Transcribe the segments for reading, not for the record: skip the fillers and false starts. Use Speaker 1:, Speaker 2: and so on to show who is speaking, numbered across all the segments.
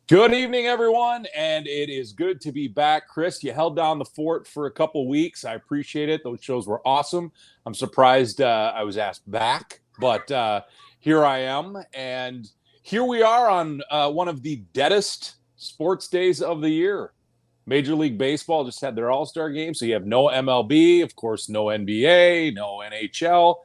Speaker 1: Good evening, everyone, and it is good to be back. Chris, you held down the fort for a couple weeks. I appreciate it. Those shows were awesome. I'm surprised I was asked back, but here I am, and here we are on one of the deadest sports days of the year. Major League Baseball just had their All-Star game, so you have no MLB, of course, no NBA, no NHL,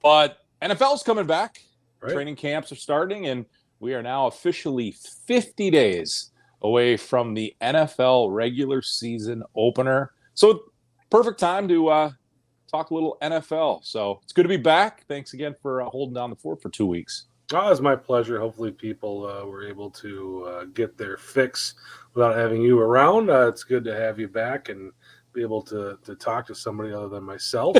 Speaker 1: but NFL's coming back. Right. Training camps are starting, and we are now officially 50 days away from the NFL regular season opener. So perfect time to talk a little NFL. So it's good to be back. Thanks again for holding down the fort for 2 weeks.
Speaker 2: Oh, it's my pleasure. Hopefully people were able to get their fix without having you around. It's good to have you back and be able to talk to somebody other than myself.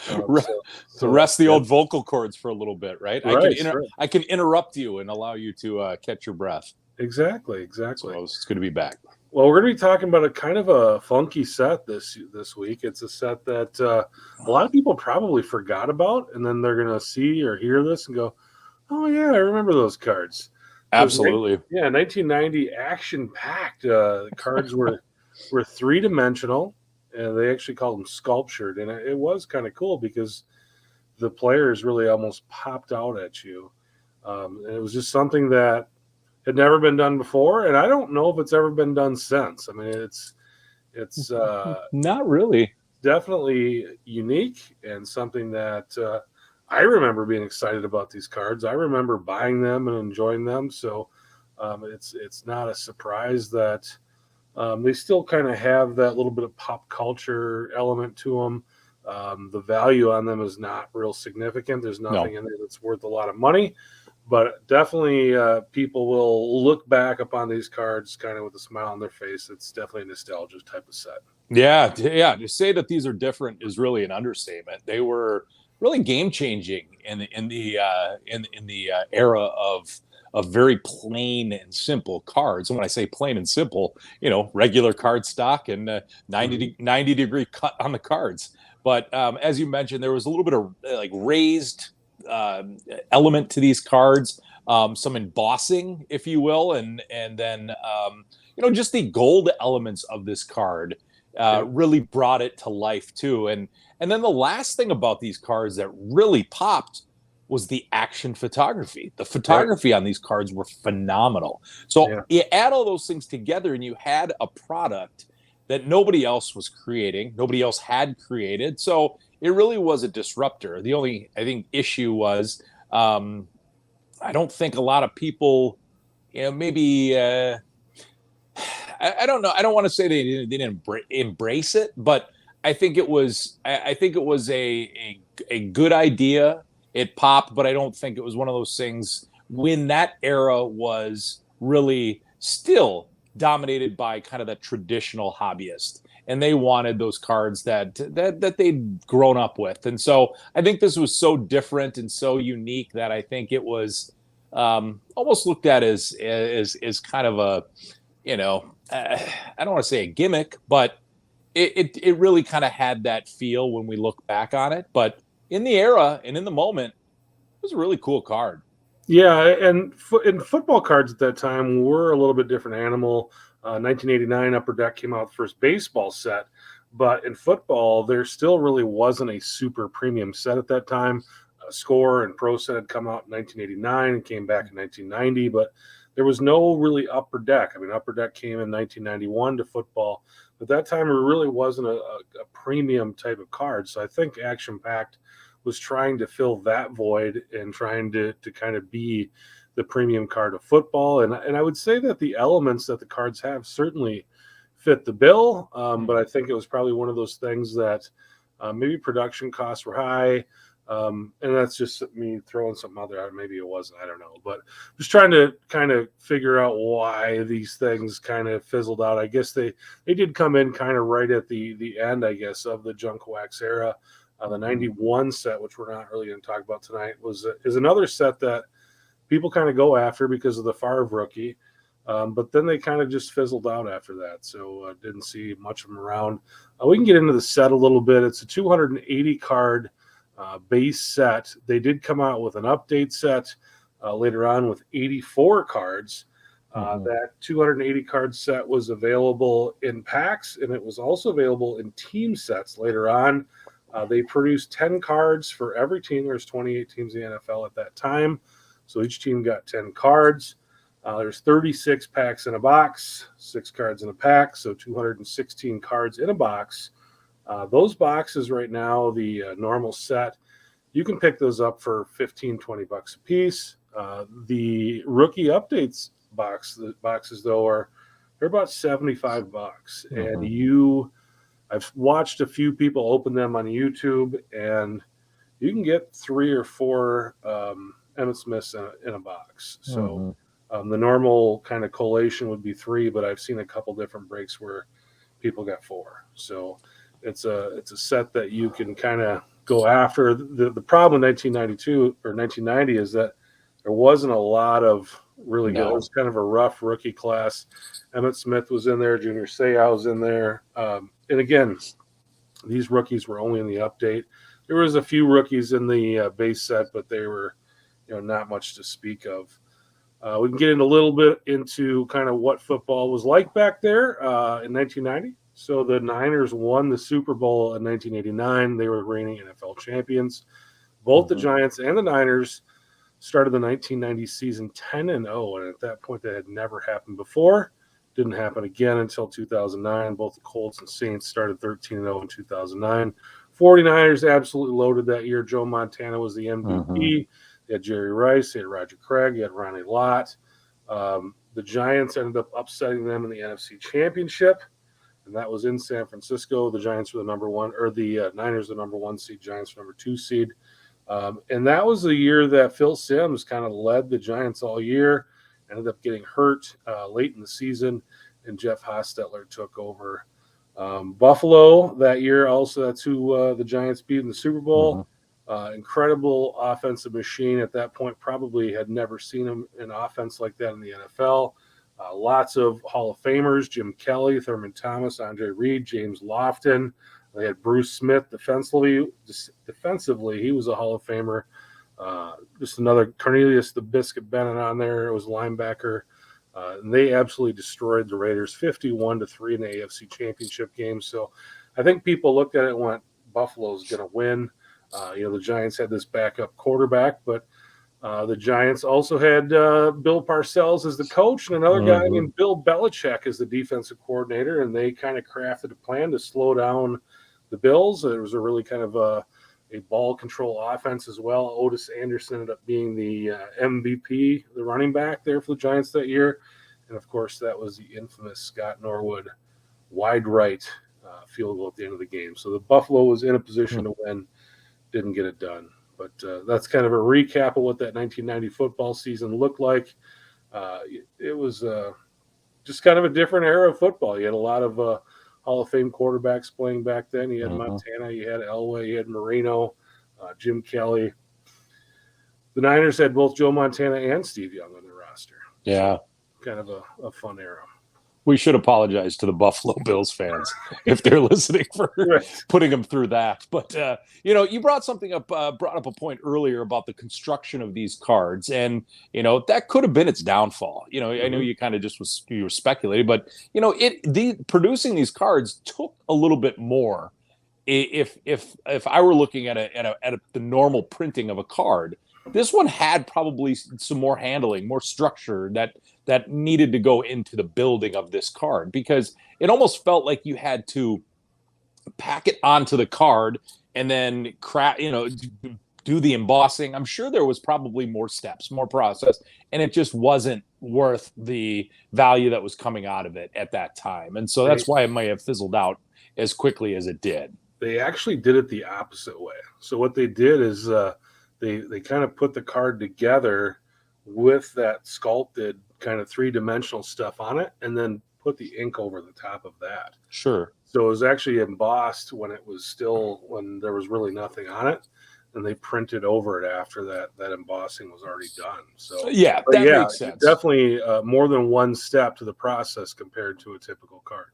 Speaker 1: So rest the old vocal cords for a little bit, right? I can interrupt you and allow you to catch your breath.
Speaker 2: Exactly.
Speaker 1: So it's good to be back.
Speaker 2: Well, we're going to be talking about a kind of a funky set this week. It's a set that a lot of people probably forgot about, and then they're going to see or hear this and go, "Oh yeah, I remember those cards."
Speaker 1: Absolutely.
Speaker 2: 1990 action-packed. Cards were three-dimensional. And they actually called them sculptured, and it was kind of cool because the players really almost popped out at you. And it was just something that had never been done before, and I don't know if it's ever been done since. I mean, it's
Speaker 1: not really.
Speaker 2: Definitely unique and something that I remember being excited about these cards. I remember buying them and enjoying them, so it's not a surprise that they still kind of have that little bit of pop culture element to them. The value on them is not real significant. There's nothing in there that's worth a lot of money, but definitely people will look back upon these cards kind of with a smile on their face. It's definitely a nostalgia type of set.
Speaker 1: Yeah. To say that these are different is really an understatement. They were really game changing in the era of very plain and simple cards. And when I say plain and simple, regular card stock and 90 degree cut on the cards. But as you mentioned, there was a little bit of like raised element to these cards, some embossing, if you will, and then just the gold elements of this card really brought it to life too. And then the last thing about these cards that really popped was the action photography. The photography on these cards were phenomenal. So you add all those things together and you had a product that nobody else was creating, nobody else had created. So it really was a disruptor. The only, I think, issue was I don't think a lot of people, maybe I don't know. I don't want to say they didn't embrace it, but I think it was a good idea. It popped, but I don't think it was one of those things when that era was really still dominated by kind of the traditional hobbyist, and they wanted those cards that they'd grown up with. And so I think this was so different and so unique that I think it was almost looked at as kind of a, I don't want to say a gimmick, but it really kind of had that feel when we look back on it. But in the era and in the moment, it was a really cool card.
Speaker 2: Yeah, and in football cards at that time were a little bit different animal. 1989 Upper Deck came out with the first baseball set, but in football, there still really wasn't a super premium set at that time. Score and Pro Set had come out in 1989 and came back in 1990, but there was no really Upper Deck. I mean, Upper Deck came in 1991 to football. But that time, it really wasn't a premium type of card. So I think Action Packed was trying to fill that void and trying to kind of be the premium card of football. And I would say that the elements that the cards have certainly fit the bill. But I think it was probably one of those things that maybe production costs were high. And that's just me throwing something out there. Maybe it wasn't, I don't know, but just trying to kind of figure out why these things kind of fizzled out. I guess they did come in kind of right at the end, I guess, of the junk wax era. The 91 set, which we're not really going to talk about tonight, is another set that people kind of go after because of the Favre rookie. But then they kind of just fizzled out after that. So didn't see much of them around. We can get into the set a little bit. It's a 280 card base set. They did come out with an update set later on with 84 cards. That 280 card set was available in packs, and it was also available in team sets later on. They produced 10 cards for every team. There's 28 teams in the NFL at that time, so each team got 10 cards. There's 36 packs in a box, 6 cards in a pack, so 216 cards in a box. Those boxes right now, the normal set, you can pick those up for $15-20 a piece. The rookie updates boxes though they're about $75, and I've watched a few people open them on YouTube, and you can get 3 or 4 Emmitt Smiths in a box. So the normal kind of collation would be 3, but I've seen a couple different breaks where people got 4. So it's a set that you can kind of go after. The problem in 1992 or 1990 is that there wasn't a lot of really good. It was kind of a rough rookie class. Emmitt Smith was in there. Junior Seau was in there. And again, these rookies were only in the update. There was a few rookies in the base set, but they were, not much to speak of. We can get in a little bit into kind of what football was like back there in 1990. So the Niners won the Super Bowl in 1989. They were reigning NFL champions. Both the Giants and the Niners started the 1990 season 10-0, and at that point that had never happened before. Didn't happen again until 2009. Both the Colts and Saints started 13-0 in 2009. 49ers absolutely loaded that year. Joe Montana was the MVP. They had Jerry Rice. They had Roger Craig. They had Ronnie Lott. The Giants ended up upsetting them in the NFC Championship, and that was in San Francisco. The Giants were the number 1, or the Niners the number 1 seed. Giants were number 2 seed. And that was the year that Phil Simms kind of led the Giants all year, ended up getting hurt late in the season, and Jeff Hostetler took over. Buffalo that year, also that's who the Giants beat in the Super Bowl. Incredible offensive machine at that point. Probably had never seen an offense like that in the NFL. Lots of Hall of Famers: Jim Kelly, Thurman Thomas, Andre Reed, James Lofton. They had Bruce Smith defensively. He was a Hall of Famer. Just another Cornelius the Biscuit Bennett on there. It was a linebacker. And they absolutely destroyed the Raiders 51-3 in the AFC Championship game. So I think people looked at it and went, Buffalo's going to win. The Giants had this backup quarterback, but the Giants also had Bill Parcells as the coach and another guy named Bill Belichick as the defensive coordinator, and they kind of crafted a plan to slow down the Bills. It was a really kind of a ball control offense as well. Otis Anderson ended up being the MVP, the running back there for the Giants that year. And, of course, that was the infamous Scott Norwood wide right field goal at the end of the game. So the Buffalo was in a position to win, didn't get it done. But that's kind of a recap of what that 1990 football season looked like. It was just kind of a different era of football. You had a lot of Hall of Fame quarterbacks playing back then. You had Montana, you had Elway, you had Marino, Jim Kelly. The Niners had both Joe Montana and Steve Young on their roster.
Speaker 1: Yeah.
Speaker 2: So kind of a fun era.
Speaker 1: We should apologize to the Buffalo Bills fans if they're listening for putting them through that. But, you brought up a point earlier about the construction of these cards. And, that could have been its downfall. I know you kind of you were speculating, but, producing these cards took a little bit more. If I were looking at the normal printing of a card, this one had probably some more handling, more structure that needed to go into the building of this card, because it almost felt like you had to pack it onto the card and then do the embossing. I'm sure there was probably more steps, more process, and it just wasn't worth the value that was coming out of it at that time. And so that's why it might have fizzled out as quickly as it did.
Speaker 2: They actually did it the opposite way. So what they did is they kind of put the card together with that sculpted kind of 3-dimensional stuff on it, and then put the ink over the top of that.
Speaker 1: Sure.
Speaker 2: So it was actually embossed when there was really nothing on it, and they printed over it after that embossing was already done. So
Speaker 1: that makes sense.
Speaker 2: Definitely more than one step to the process compared to a typical card.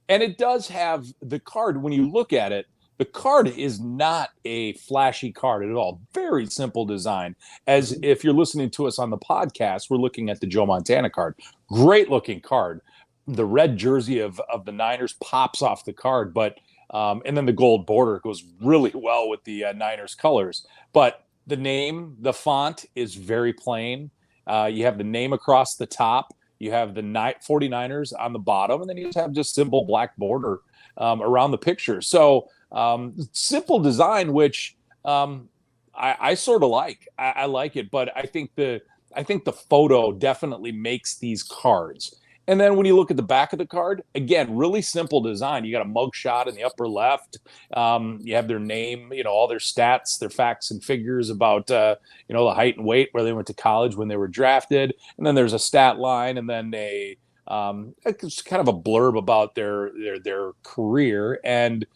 Speaker 1: And it does have the card, when you look at it, the card is not a flashy card at all. Very simple design. As if you're listening to us on the podcast, we're looking at the Joe Montana card. Great looking card. The red jersey of the Niners pops off the card, but and then the gold border goes really well with the Niners colors. But the name, the font is very plain. You have the name across the top. You have the 49ers on the bottom, and then you just have just simple black border around the picture. So simple design, which I sort of like. I like it, but I think the photo definitely makes these cards. And then when you look at the back of the card, again, really simple design. You got a mug shot in the upper left. You have their name, all their stats, their facts and figures about, the height and weight, where they went to college, when they were drafted. And then there's a stat line, and then it's kind of a blurb about their career. And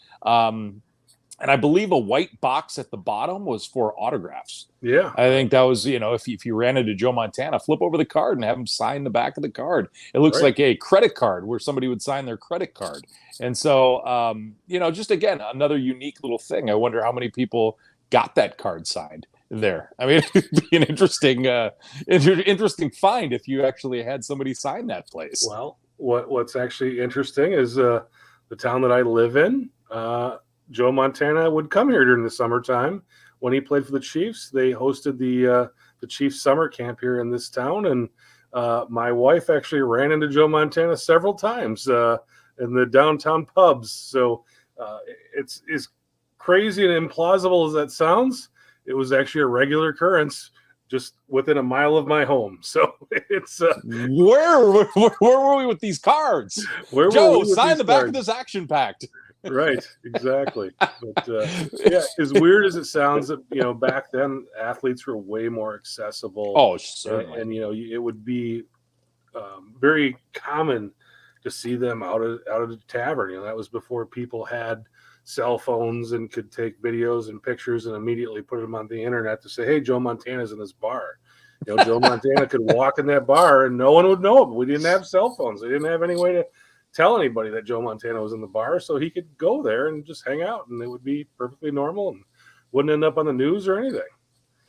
Speaker 1: I believe a white box at the bottom was for autographs.
Speaker 2: Yeah.
Speaker 1: I think that was, if you ran into Joe Montana, flip over the card and have him sign the back of the card. It looks like a credit card where somebody would sign their credit card. And so, just again, another unique little thing. I wonder how many people got that card signed there. I mean, it'd be an interesting find if you actually had somebody sign that place.
Speaker 2: Well, what's actually interesting is the town that I live in, Joe Montana would come here during the summertime when he played for the Chiefs. They hosted the Chiefs summer camp here in this town, and my wife actually ran into Joe Montana several times in the downtown pubs. So it's as crazy and implausible as that sounds. It was actually a regular occurrence just within a mile of my home. So it's
Speaker 1: where were we with these cards? Joe, sign the back of this action pack.
Speaker 2: Right, exactly. But as weird as it sounds, that back then athletes were way more accessible.
Speaker 1: Oh, certainly.
Speaker 2: And it would be very common to see them out of the tavern. That was before people had cell phones and could take videos and pictures and immediately put them on the internet to say, "Hey, Joe Montana's in this bar." Joe Montana could walk in that bar and no one would know him. We didn't have cell phones. They didn't have any way to tell anybody that Joe Montana was in the bar, so he could go there and just hang out, and it would be perfectly normal and wouldn't end up on the news or anything.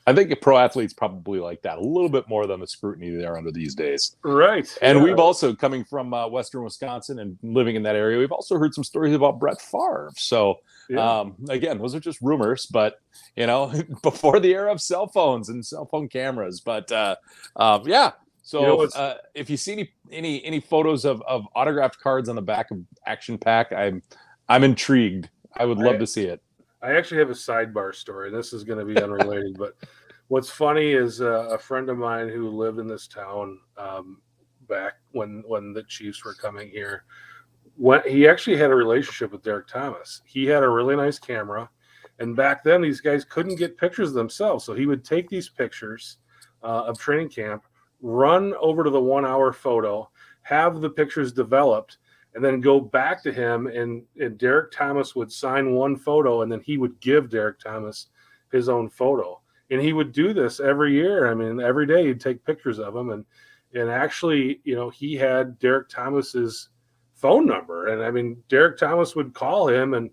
Speaker 1: I think pro athletes probably like that a little bit more than the scrutiny they're under these days.
Speaker 2: Right.
Speaker 1: And we've also, coming from Western Wisconsin and living in that area, we've also heard some stories about Brett Favre. So, again, those are just rumors, but, before the era of cell phones and cell phone cameras. But, So if you see any photos of autographed cards on the back of Action Pack, I'm intrigued. I would love to see it.
Speaker 2: I actually have a sidebar story. This is going to be unrelated, but what's funny is a friend of mine who lived in this town back when the Chiefs were coming here, he actually had a relationship with Derek Thomas. He had a really nice camera, and back then these guys couldn't get pictures themselves, so he would take these pictures of training camp, run over to the 1 hour photo, have the pictures developed, and then go back to him, and Derek Thomas would sign one photo, and then he would give Derek Thomas his own photo. And he would do this every year. I mean, every day he'd take pictures of him. And actually, he had Derek Thomas's phone number. And I mean, Derek Thomas would call him, and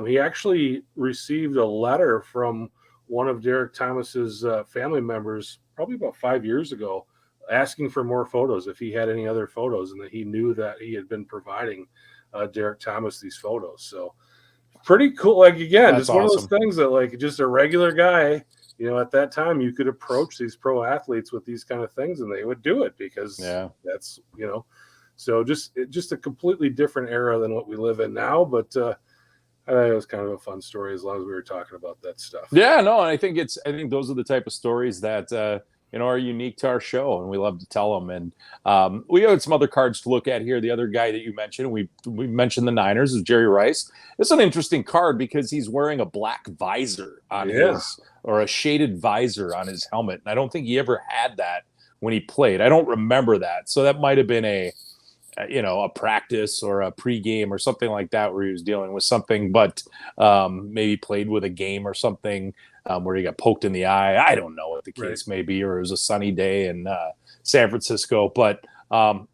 Speaker 2: he actually received a letter from one of Derek Thomas's family members probably about 5 years ago, asking for more photos, if he had any other photos, and that he knew that he had been providing Derek Thomas these photos. So pretty cool. Like, again,
Speaker 1: That's
Speaker 2: just one
Speaker 1: awesome.
Speaker 2: of those things that, like, just a regular guy, at that time you could approach these pro athletes with these kind of things and they would do it because that's, so just a completely different era than what we live in now. But I thought it was kind of a fun story, as long as we were talking about that stuff.
Speaker 1: Yeah, no, and I think those are the type of stories that, are unique to our show, and we love to tell them. And we had some other cards to look at here. The other guy that you mentioned, we mentioned the Niners, is Jerry Rice. It's an interesting card because he's wearing a black visor on or a shaded visor on his helmet. And I don't think he ever had that when he played. I don't remember that. So that might have been a practice or a pregame or something like that, where he was dealing with something, but maybe played with a game or something where he got poked in the eye. I don't know what the case may be, or it was a sunny day in San Francisco. But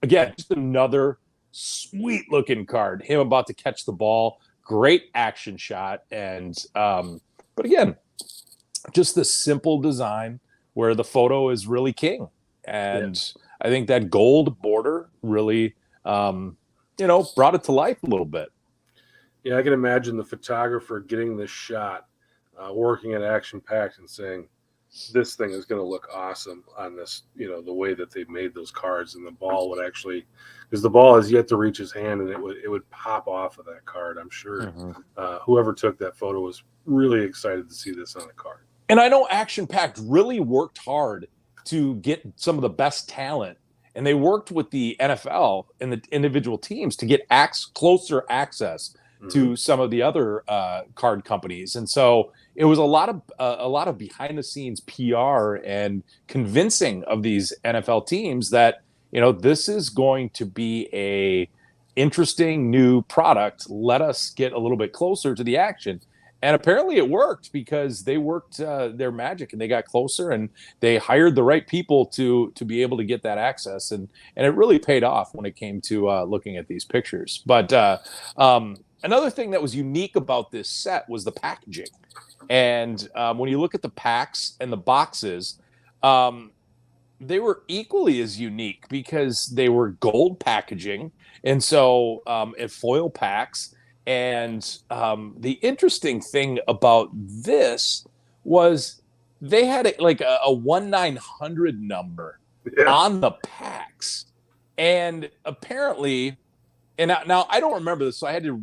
Speaker 1: again, just another sweet looking card. Him about to catch the ball, great action shot. And but again, just the simple design where the photo is really king. And I think that gold border really, brought it to life a little bit.
Speaker 2: Yeah, I can imagine the photographer getting this shot, working at Action Packed and saying, this thing is going to look awesome on this, the way that they made those cards, and the ball would actually, because the ball has yet to reach his hand, and it would pop off of that card. I'm sure whoever took that photo was really excited to see this on a card.
Speaker 1: And I know Action Packed really worked hard to get some of the best talent, and they worked with the NFL and the individual teams to get closer access to some of the other card companies. And so it was a lot of behind the scenes PR and convincing of these NFL teams that, this is going to be a interesting new product. Let us get a little bit closer to the action. And apparently it worked, because they worked their magic and they got closer, and they hired the right people to be able to get that access. And it really paid off when it came to looking at these pictures. But another thing that was unique about this set was the packaging. And when you look at the packs and the boxes, they were equally as unique, because they were gold packaging. And so foil packs. And the interesting thing about this was they had a 1-900 number on the packs. And apparently, and now I don't remember this, so I had to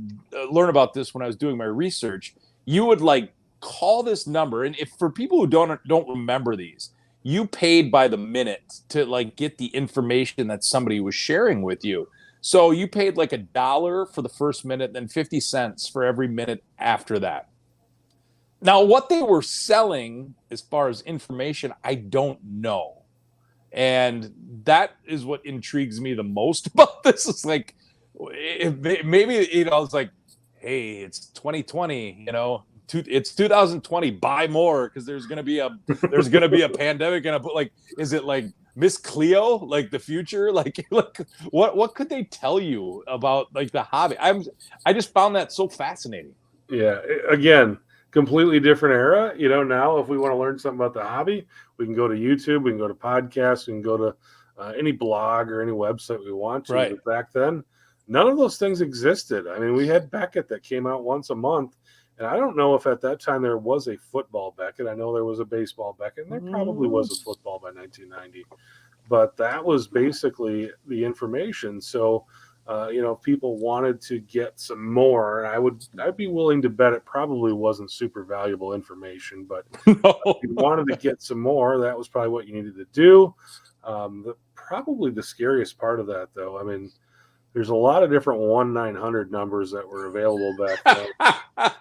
Speaker 1: learn about this when I was doing my research. You would call this number, and if for people who don't remember these, you paid by the minute to get the information that somebody was sharing with you. So you paid $1 for the first minute, then 50 cents for every minute after that. Now, what they were selling as far as information, I don't know. And that is what intrigues me the most about this. Is maybe, it's hey, it's 2020, it's 2020, buy more, because there's going to be a pandemic. And is it Miss Cleo, the future? What could they tell you about the hobby? I just found that so fascinating.
Speaker 2: Yeah, again, completely different era. Now if we want to learn something about the hobby, we can go to YouTube, we can go to podcasts, we can go to any blog or any website we want to.
Speaker 1: Right.
Speaker 2: But back then, none of those things existed. I mean, we had Beckett that came out once a month. And I don't know if at that time there was a football Beckett. I know there was a baseball Beckett, and there probably was a football by 1990. But that was basically the information. So, if people wanted to get some more, I'd be willing to bet it probably wasn't super valuable information. But if you wanted to get some more, that was probably what you needed to do. Probably the scariest part of that, though, I mean, there's a lot of different 1-900 numbers that were available back then.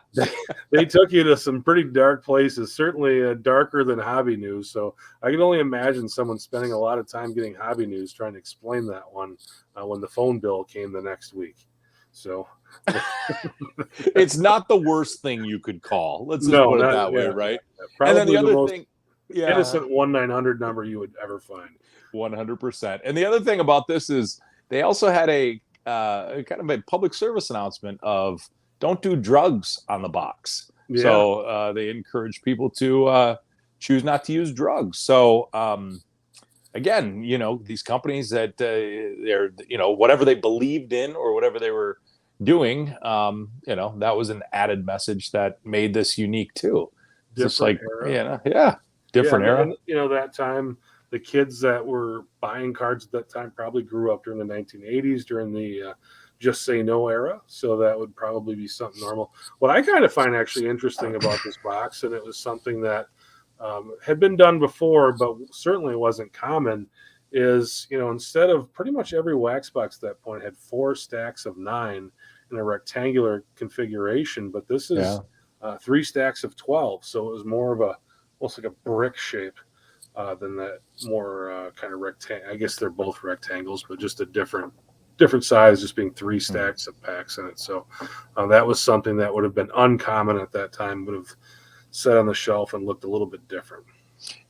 Speaker 2: They took you to some pretty dark places, certainly darker than Hobby News. So I can only imagine someone spending a lot of time getting Hobby News trying to explain that one when the phone bill came the next week. So
Speaker 1: it's not the worst thing you could call. Let's just put it that way, right?
Speaker 2: Probably
Speaker 1: and then the other thing,
Speaker 2: innocent 1-900 number you would ever find.
Speaker 1: 100%. And the other thing about this is they also had a kind of a public service announcement of don't do drugs on the box. Yeah. So they encourage people to choose not to use drugs. So again, these companies that they're, whatever they believed in or whatever they were doing, that was an added message that made this unique too.
Speaker 2: Different
Speaker 1: era. Different era.
Speaker 2: And, that time, the kids that were buying cards at that time probably grew up during the 1980s, during the Just Say No era. So that would probably be something normal. What I kind of find actually interesting about this box, and it was something that had been done before, but certainly wasn't common, is, instead of pretty much every wax box at that point had 4 stacks of 9 in a rectangular configuration, but this is 3 stacks of 12. So it was more of almost like a brick shape. Than that more kind of rectangle. I guess they're both rectangles, but just a different size, just being 3 stacks of packs in it. So that was something that would have been uncommon at that time, would have sat on the shelf and looked a little bit different.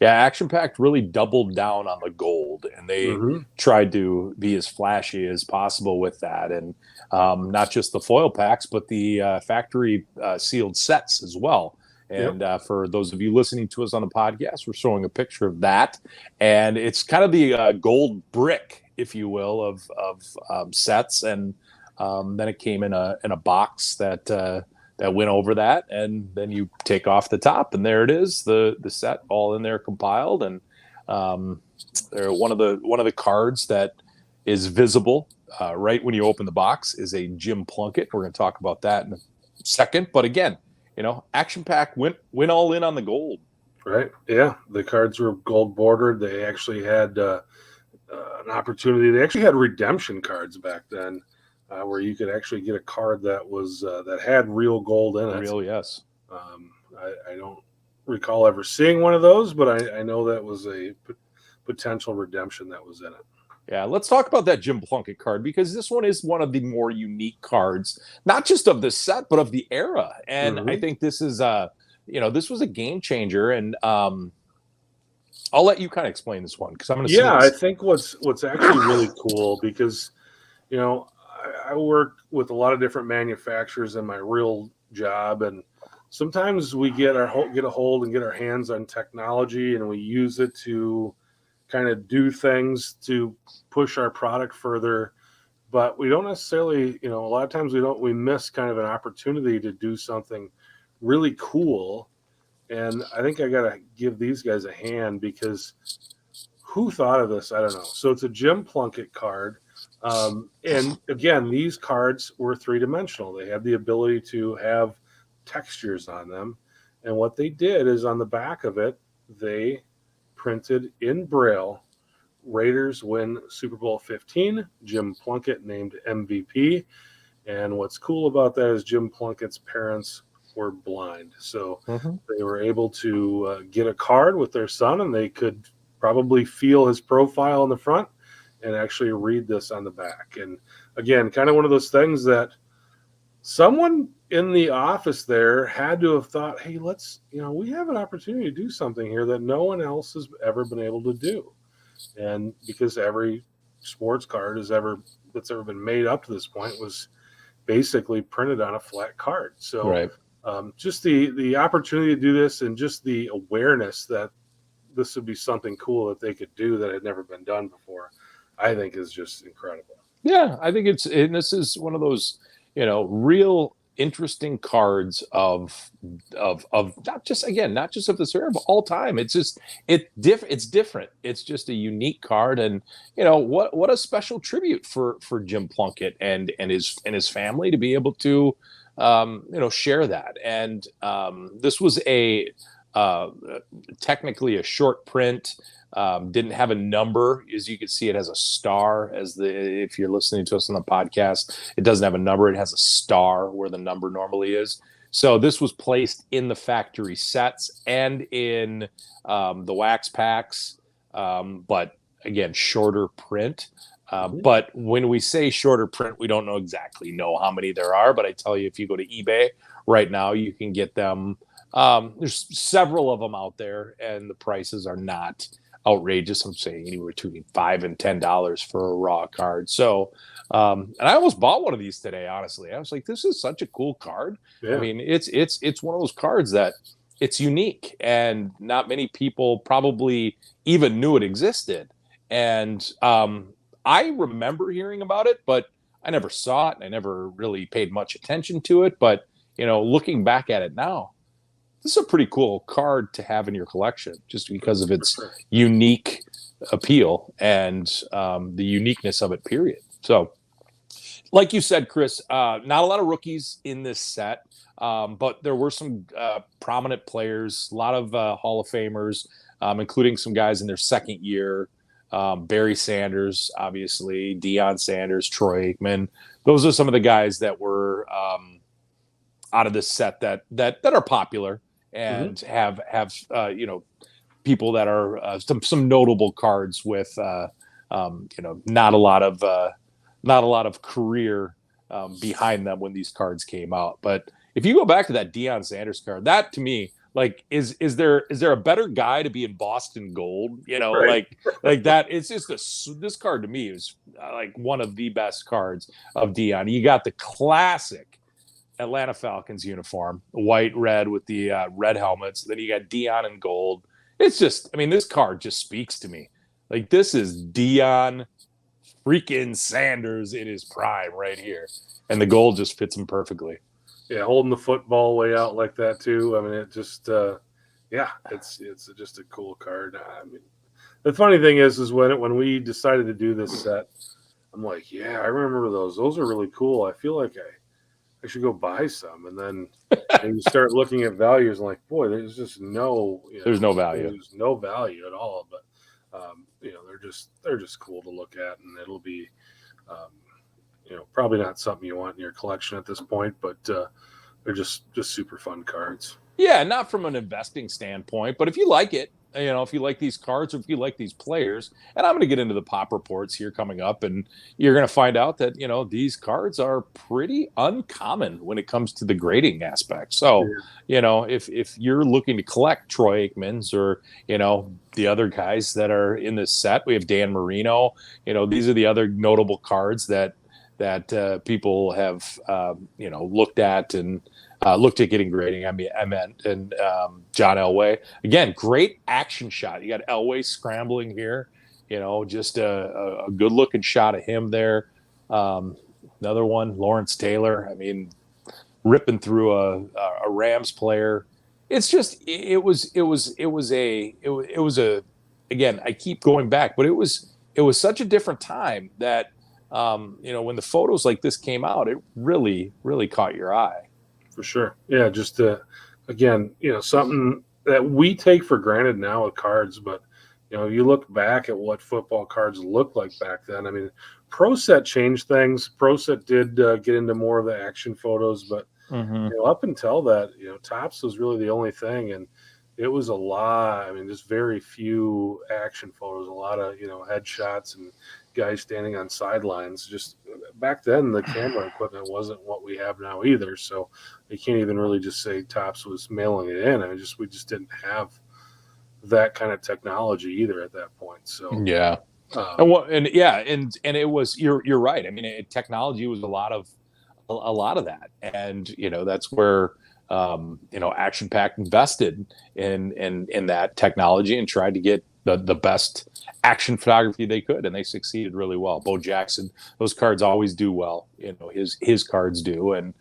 Speaker 1: Yeah, Action Pact really doubled down on the gold, and they tried to be as flashy as possible with that. And not just the foil packs, but the factory sealed sets as well. And for those of you listening to us on the podcast, we're showing a picture of that. And it's kind of the gold brick, if you will, of sets. And then it came in a box that went over that, and then you take off the top, and there it is, the set all in there compiled. And they're one of the cards that is visible right when you open the box is a Jim Plunkett. We're going to talk about that in a second. But again, Action Pack went all in on the gold.
Speaker 2: Right. Yeah, the cards were gold bordered. They actually had an opportunity. They actually had redemption cards back then. Where you could actually get a card that was that had real gold in it.
Speaker 1: Real, yes.
Speaker 2: I don't recall ever seeing one of those, but I know that was a potential redemption that was in it.
Speaker 1: Yeah, let's talk about that Jim Plunkett card, because this one is one of the more unique cards, not just of the set, but of the era. And I think this is this was a game changer. And I'll let you kind of explain this one, because I'm going to.
Speaker 2: Yeah, I think what's actually really cool, because I work with a lot of different manufacturers in my real job, and sometimes we get a hold and get our hands on technology, and we use it to kind of do things to push our product further. But we don't necessarily, a lot of times we miss kind of an opportunity to do something really cool. And I think I got to give these guys a hand, because who thought of this? I don't know. So it's a Jim Plunkett card. And again, these cards were three-dimensional. They had the ability to have textures on them. And what they did is, on the back of it, they printed in Braille, Raiders win Super Bowl 15, Jim Plunkett named MVP. And what's cool about that is Jim Plunkett's parents were blind. So they were able to get a card with their son, and they could probably feel his profile in the front and actually read this on the back. And again, kind of one of those things that someone in the office there had to have thought, hey, let's, we have an opportunity to do something here that no one else has ever been able to do. And because every sports card that's ever been made up to this point was basically printed on a flat card. So just the opportunity to do this, and just the awareness that this would be something cool that they could do that had never been done before, I think is just incredible.
Speaker 1: Yeah, I think this is one of those, real interesting cards of not just of this era, but all time. It's just it's different. It's just a unique card, and what a special tribute for Jim Plunkett and his family to be able to share that. And this was technically a short print. Didn't have a number. As you can see, it has a star. If you're listening to us on the podcast, it doesn't have a number. It has a star where the number normally is. So this was placed in the factory sets and in the wax packs, but again, shorter print. But when we say shorter print, we don't know how many there are. But I tell you, if you go to eBay right now, you can get them. There's several of them out there, and the prices are not outrageous. I'm saying anywhere between $5 and $10 for a raw card. So, and I almost bought one of these today. Honestly, I was like, this is such a cool card. Yeah. I mean, it's one of those cards that it's unique, and not many people probably even knew it existed. And I remember hearing about it, but I never saw it, and I never really paid much attention to it. But looking back at it now, this is a pretty cool card to have in your collection, just because of its unique appeal and the uniqueness of it, period. So, like you said, Chris, not a lot of rookies in this set, but there were some prominent players, a lot of Hall of Famers, including some guys in their second year. Barry Sanders, obviously, Dion Sanders, Troy Aikman. Those are some of the guys that were out of this set that are popular and have people that are some notable cards with not a lot of career behind them when these cards came out. But if you go back to that Dion Sanders card, that to me like is there a better guy to be in Boston gold?
Speaker 2: Right.
Speaker 1: Like that. It's just this card to me is like one of the best cards of Dion. You got the classic Atlanta Falcons uniform, white red with the red helmets. Then you got Dion in gold. It's just, I mean, this card just speaks to me. Like this is Dion freaking Sanders in his prime right here, and the gold just fits him perfectly.
Speaker 2: Yeah, holding the football way out like that too. I mean, it just, it's just a cool card. I mean, the funny thing is when we decided to do this set, I'm like, yeah, I remember those. Those are really cool. I feel like I should go buy some. And then you start looking at values and like, boy, there's just no,
Speaker 1: there's no value.
Speaker 2: There's no value at all. But they're just cool to look at, and it'll be, probably not something you want in your collection at this point, but they're just super fun cards.
Speaker 1: Yeah, not from an investing standpoint, but if you like it, if you like these cards or if you like these players, and I'm going to get into the pop reports here coming up, and you're going to find out that, these cards are pretty uncommon when it comes to the grading aspect. So, if you're looking to collect Troy Aikmans or, the other guys that are in this set, we have Dan Marino, these are the other notable cards that people have, looked at and looked at getting grading. I mean, Emmett and John Elway. Again, great action shot. You got Elway scrambling here, just a good-looking shot of him there. Another one, Lawrence Taylor. I mean, ripping through a Rams player. It's just it was a again, I keep going back, but it was such a different time that when the photos like this came out, it really, really caught your eye.
Speaker 2: For sure. Yeah, just again, something that we take for granted now with cards, but you look back at what football cards looked like back then. I mean, Pro Set changed things. Pro Set did get into more of the action photos, but up until that, Topps was really the only thing, and it was a lot. I mean, just very few action photos, a lot of headshots and guys standing on sidelines. Just back then, the camera equipment wasn't what we have now either. So you can't even really just say Topps was mailing it in. We just didn't have that kind of technology either at that point. So
Speaker 1: yeah, and it was you're right. I mean, technology was a lot of that, and that's where Action Pack invested in that technology and tried to get the best action photography they could, and they succeeded really well. Bo Jackson, those cards always do well. His cards do, and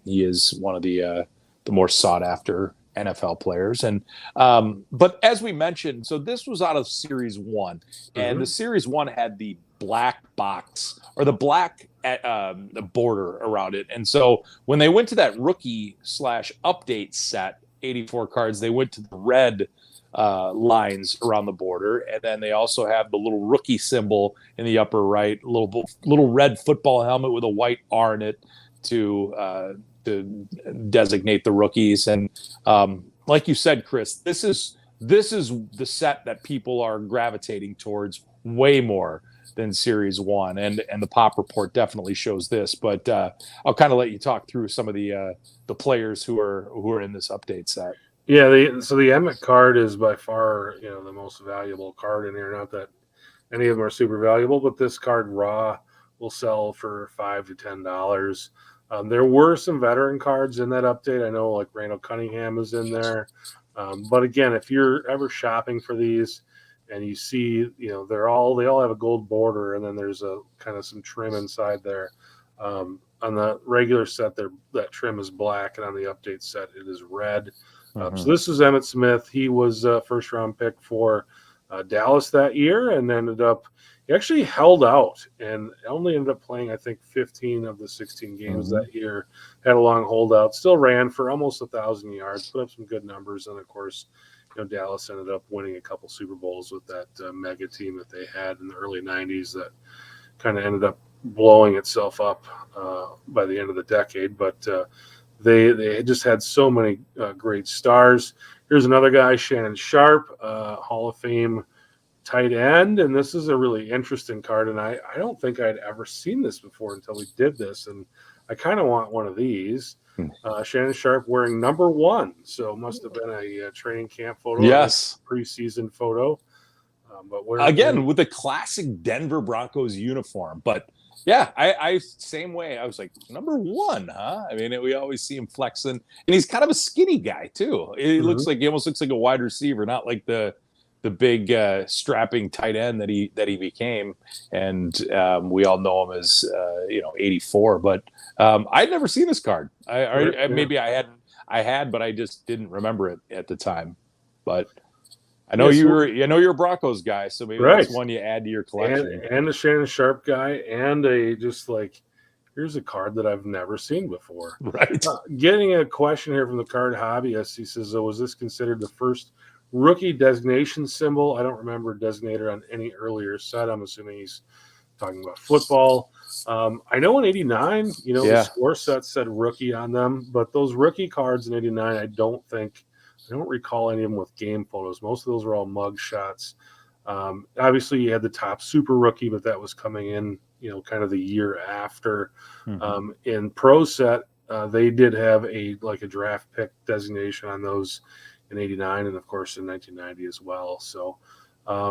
Speaker 1: he is one of the more sought after NFL players. And but as we mentioned, so this was out of Series 1, and the Series 1 had the black box or the black the border around it. And so when they went to that rookie/update set, 84 cards, they went to the red lines around the border, and then they also have the little rookie symbol in the upper right, little red football helmet with a white R in it to designate the rookies. And like you said, Chris, this is the set that people are gravitating towards way more than Series 1, and the pop report definitely shows this. But I'll kind of let you talk through some of the players who are in this update set.
Speaker 2: Yeah, so the Emmett card is by far the most valuable card in here. Not that any of them are super valuable, but this card raw will sell for $5 to $10. There were some veteran cards in that update. I know like Randall Cunningham is in there, but again, if you're ever shopping for these and you see they all have a gold border, and then there's a kind of some trim inside there. On the regular set, that trim is black, and on the update set, it is red. So this is Emmitt Smith. He was a first-round pick for Dallas that year, and he actually held out and only ended up playing, I think, 15 of the 16 games that year. Had a long holdout, still ran for almost 1,000 yards, put up some good numbers, and of course, Dallas ended up winning a couple Super Bowls with that mega team that they had in the early 90s that kind of ended up blowing itself up by the end of the decade. But they just had so many great stars. Here's another guy, Shannon Sharp, Hall of Fame tight end, and this is a really interesting card, and I don't think I'd ever seen this before until we did this, and I kind of want one of these. Shannon Sharpe wearing number 1, so must have been a training camp photo.
Speaker 1: Yes,
Speaker 2: preseason photo. But
Speaker 1: again with the classic Denver Broncos uniform. But yeah, I same way. I was like, number 1, huh? I mean, we always see him flexing, and he's kind of a skinny guy too. He almost looks like a wide receiver, not like the big strapping tight end that he became. And we all know him as 84. But I'd never seen this card. Maybe I had, but I just didn't remember it at the time. But I know you're a Broncos guy, so maybe that's one you add to your collection.
Speaker 2: And a Shannon Sharpe guy, and here's a card that I've never seen before.
Speaker 1: Right.
Speaker 2: Getting a question here from the card hobbyist. He says, was this considered the first rookie designation symbol? I don't remember designator on any earlier set. I'm assuming he's talking about football. I know in '89, the score set said rookie on them, but those rookie cards in '89, I don't recall any of them with game photos. Most of those were all mug shots. Obviously, you had the top super rookie, but that was coming in, kind of the year after.
Speaker 1: Mm-hmm.
Speaker 2: In Pro Set, they did have a draft pick designation on those in '89, and of course in 1990 as well. So I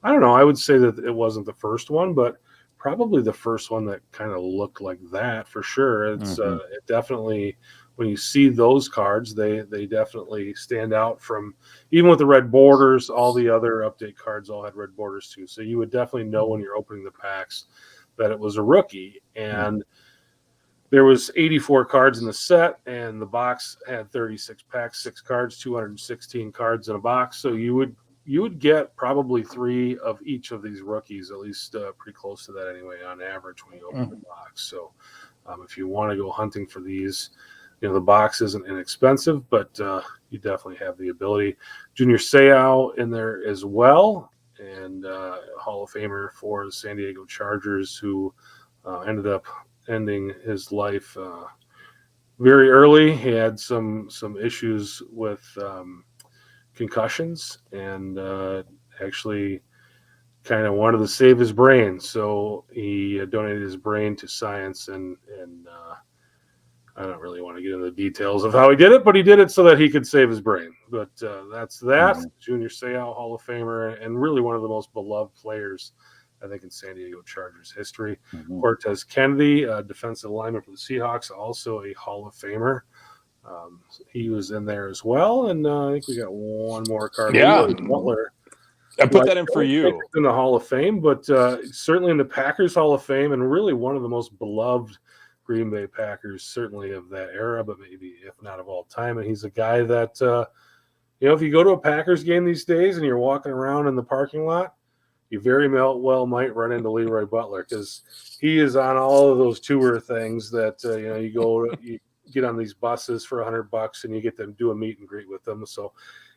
Speaker 2: don't know. I would say that it wasn't the first one, but probably the first one that kind of looked like that for sure. It's it definitely. When you see those cards, they definitely stand out from, even with the red borders, all the other update cards all had red borders too. So you would definitely know when you're opening the packs that it was a rookie. And there was 84 cards in the set, and the box had 36 packs, 6 cards, 216 cards in a box. So you would get probably 3 of each of these rookies, at least pretty close to that anyway, on average when you open the box. So if you want to go hunting for these, the box isn't inexpensive, but you definitely have the ability. Junior Seau in there as well, and Hall of Famer for the San Diego Chargers, who ended up ending his life very early. He had some issues with concussions, and actually kind of wanted to save his brain, so he donated his brain to science, and I don't really want to get into the details of how he did it, but he did it so that he could save his brain. But that's that. Mm-hmm. Junior Seau, Hall of Famer, and really one of the most beloved players, I think, in San Diego Chargers history. Mm-hmm. Cortez Kennedy, defensive lineman for the Seahawks, also a Hall of Famer. He was in there as well, and I think we got one more card.
Speaker 1: Yeah.
Speaker 2: Butler.
Speaker 1: I put that in for you.
Speaker 2: In the Hall of Fame, but certainly in the Packers Hall of Fame, and really one of the most beloved Green Bay Packers, certainly of that era, but maybe if not of all time. And he's a guy that, if you go to a Packers game these days and you're walking around in the parking lot, you very well might run into Leroy Butler, because he is on all of those tour things that, you get on these buses for $100 and you get them do a meet and greet with them. So,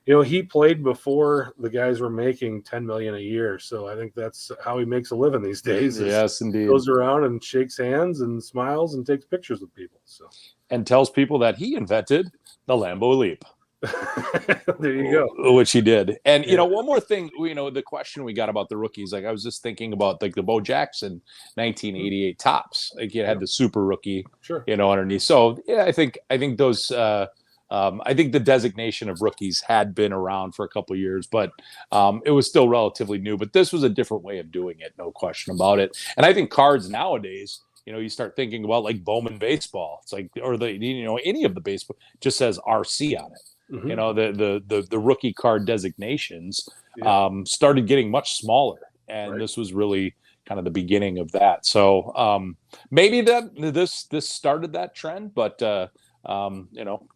Speaker 2: he played before the guys were making $10 million a year. So I think that's how he makes a living these days.
Speaker 1: Yes, indeed.
Speaker 2: Goes around and shakes hands and smiles and takes pictures with people. So,
Speaker 1: and tells people that he invented the Lambeau Leap.
Speaker 2: There you go.
Speaker 1: Which he did. And, one more thing, the question we got about the rookies, I was just thinking about the Bo Jackson 1988 tops. You had the super rookie,
Speaker 2: sure,
Speaker 1: underneath. So yeah, I think those, I think the designation of rookies had been around for a couple of years, but it was still relatively new. But this was a different way of doing it, no question about it. And I think cards nowadays, you start thinking about like Bowman baseball. It's like, or any of the baseball just says RC on it. Mm-hmm. The rookie card designations started getting much smaller, and this was really kind of the beginning of that. So maybe this started that trend, but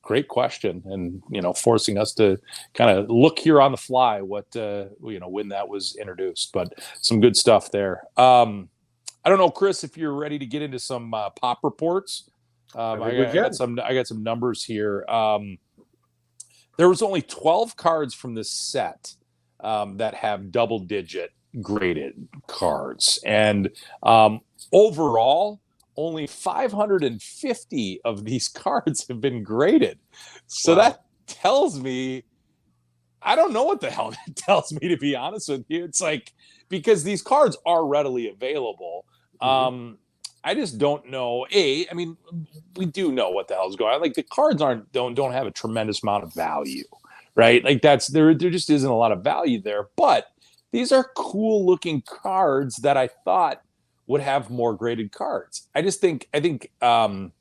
Speaker 1: great question, and forcing us to kind of look here on the fly what when that was introduced. But some good stuff there. I don't know, Chris, if you're ready to get into some pop reports. I got some numbers here. There was only 12 cards from this set that have double-digit graded cards, and overall, only 550 of these cards have been graded. So that tells me, I don't know what the hell that tells me, to be honest with you. It's like, because these cards are readily available. Mm-hmm. I just don't know. I mean, we do know what the hell's going on. Like the cards don't have a tremendous amount of value, right? Like there just isn't a lot of value there. But these are cool looking cards that I thought would have more graded cards. I think that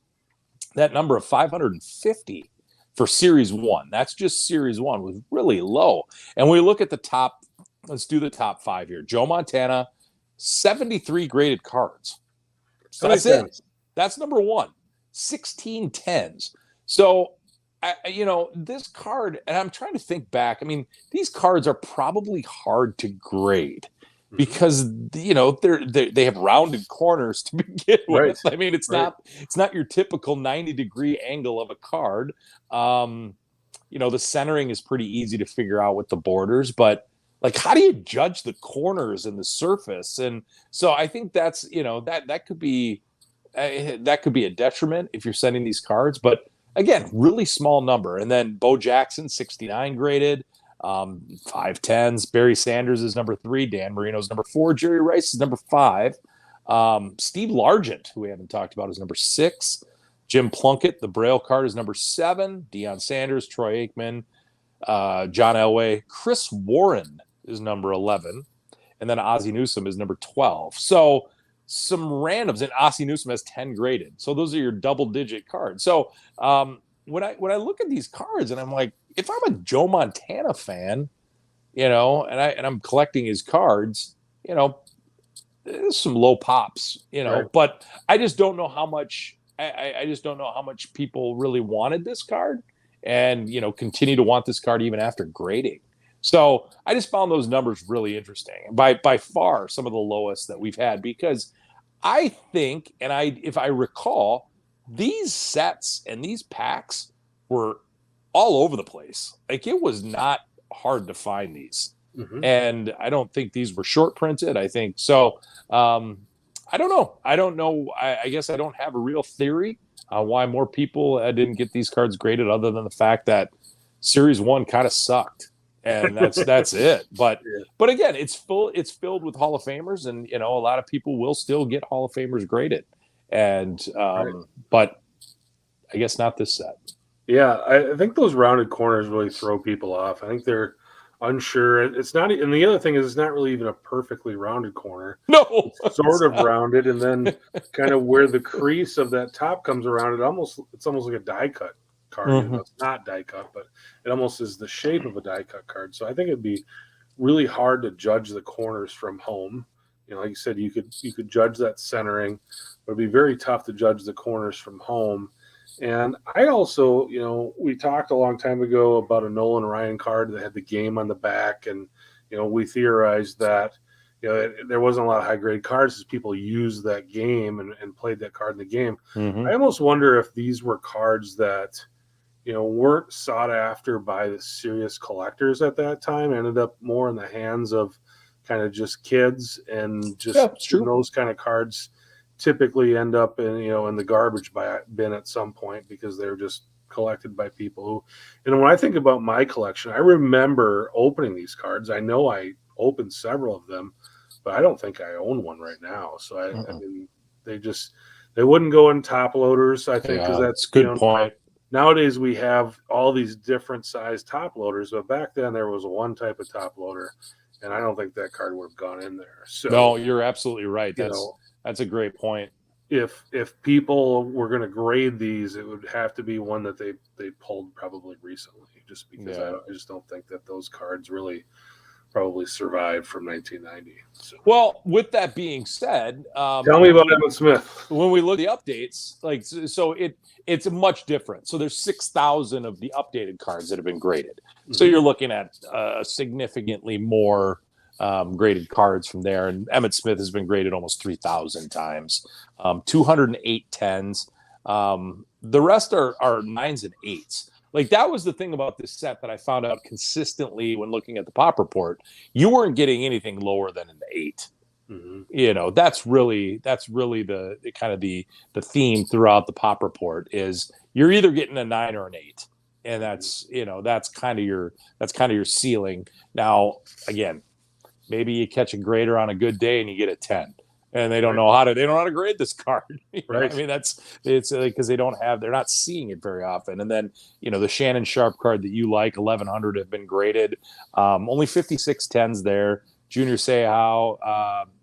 Speaker 1: number of 550 for Series 1, that's just Series 1, was really low. And we look at the top, let's do the top 5 here. Joe Montana, 73 graded cards. So that's it. That's number 1. 16 10s. So, this card, and I'm trying to think back. I mean, these cards are probably hard to grade because they have rounded corners to begin with. I mean, it's not your typical 90-degree angle of a card. The centering is pretty easy to figure out with the borders, but like, how do you judge the corners and the surface? And so I think that's that could be a detriment if you're sending these cards. But again, really small number. And then Bo Jackson, 69 graded. 5 10s. Barry Sanders is number 3. Dan Marino's number 4. Jerry Rice is number 5. Steve Largent, who we haven't talked about, is number 6. Jim Plunkett, the Braille card, is number 7. Dion Sanders, Troy Aikman, John Elway. Chris Warren is number 11. And then Ozzie Newsome is number 12. So some randoms, and Ozzie Newsome has 10 graded. So those are your double-digit cards. So when I look at these cards, and I'm like, if I'm a Joe Montana fan, and I'm collecting his cards, there's some low pops,
Speaker 2: Right.
Speaker 1: But I just don't know how much. I just don't know how much people really wanted this card, and continue to want this card even after grading. So I just found those numbers really interesting, by far some of the lowest that we've had, because I think, and if I recall, these sets and these packs were all over the place. Like, it was not hard to find these.
Speaker 2: Mm-hmm.
Speaker 1: And I don't think these were short printed. I think so. I don't know. I guess I don't have a real theory why more people didn't get these cards graded, other than the fact that Series 1 kind of sucked. And that's it. But again, it's filled with Hall of Famers, and a lot of people will still get Hall of Famers graded. And but I guess not this set.
Speaker 2: Yeah, I think those rounded corners really throw people off. I think they're unsure. It's not, and the other thing is, it's not really even a perfectly rounded corner.
Speaker 1: No,
Speaker 2: it's sort of rounded, and then kind of where the crease of that top comes around, it's almost like a die cut card.
Speaker 1: Mm-hmm.
Speaker 2: It's not die cut, but it almost is the shape of a die cut card. So I think it'd be really hard to judge the corners from home. Like you said, you could judge that centering, but it'd be very tough to judge the corners from home. And I also, we talked a long time ago about a Nolan Ryan card that had the game on the back, and we theorized that there wasn't a lot of high grade cards as people used that game and played that card in the game.
Speaker 1: Mm-hmm.
Speaker 2: I almost wonder if these were cards that weren't sought after by the serious collectors at that time, ended up more in the hands of kind of just kids, and just those kind of cards typically end up in the garbage bin at some point, because they're just collected by people who, and when I think about my collection, I remember opening these cards. I know I opened several of them, but I don't think I own one right now. So I mean, they wouldn't go in top loaders, I think, because that's
Speaker 1: a good point.
Speaker 2: Nowadays we have all these different size top loaders, but back then there was one type of top loader, and I don't think that card would have gone in there. So
Speaker 1: no, you're absolutely right. That's a great point.
Speaker 2: If people were going to grade these, it would have to be one that they pulled probably recently, just because I just don't think that those cards really probably survived from 1990. So.
Speaker 1: Well, with that being said,
Speaker 2: tell me about Emmett Smith.
Speaker 1: When we look at the updates, so it's much different. So there's 6,000 of the updated cards that have been graded. Mm-hmm. So you're looking at significantly more graded cards from there, and Emmitt Smith has been graded almost 3,000 times. 208 10s. The rest are 9s and 8s. Like, that was the thing about this set that I found out consistently when looking at the pop report. You weren't getting anything lower than an 8. Mm-hmm. That's really the kind of the theme throughout the pop report is you're either getting a 9 or an 8. And that's kind of your ceiling. Now, again, maybe you catch a grader on a good day and you get a 10. and they don't know how to grade this card.
Speaker 2: Right.
Speaker 1: I mean, it's because they're not seeing it very often. And then, the Shannon Sharp card that you like, 1100 have been graded. Only 56 10s there. Junior Seau,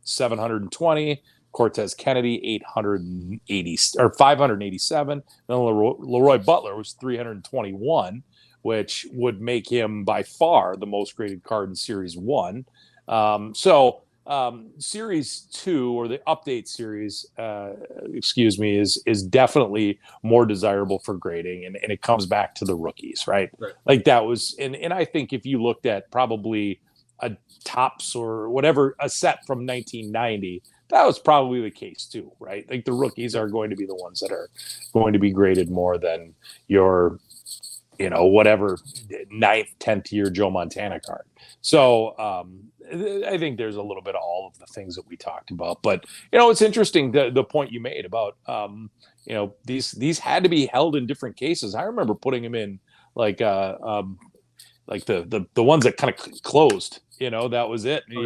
Speaker 1: 720. Cortez Kennedy, 880 or 587. Then Leroy Butler was 321, which would make him by far the most graded card in Series 1. Series 2, or the update series, is definitely more desirable for grading, and it comes back to the rookies, right? Like that was, and I think if you looked at probably a Topps or whatever, a set from 1990, that was probably the case too, right? Like the rookies are going to be the ones that are going to be graded more than your, whatever 9th, 10th year Joe Montana card. So I think there's a little bit of all of the things that we talked about, but it's interesting the point you made about these had to be held in different cases. I remember putting them in like the ones that kind of closed. That was it. And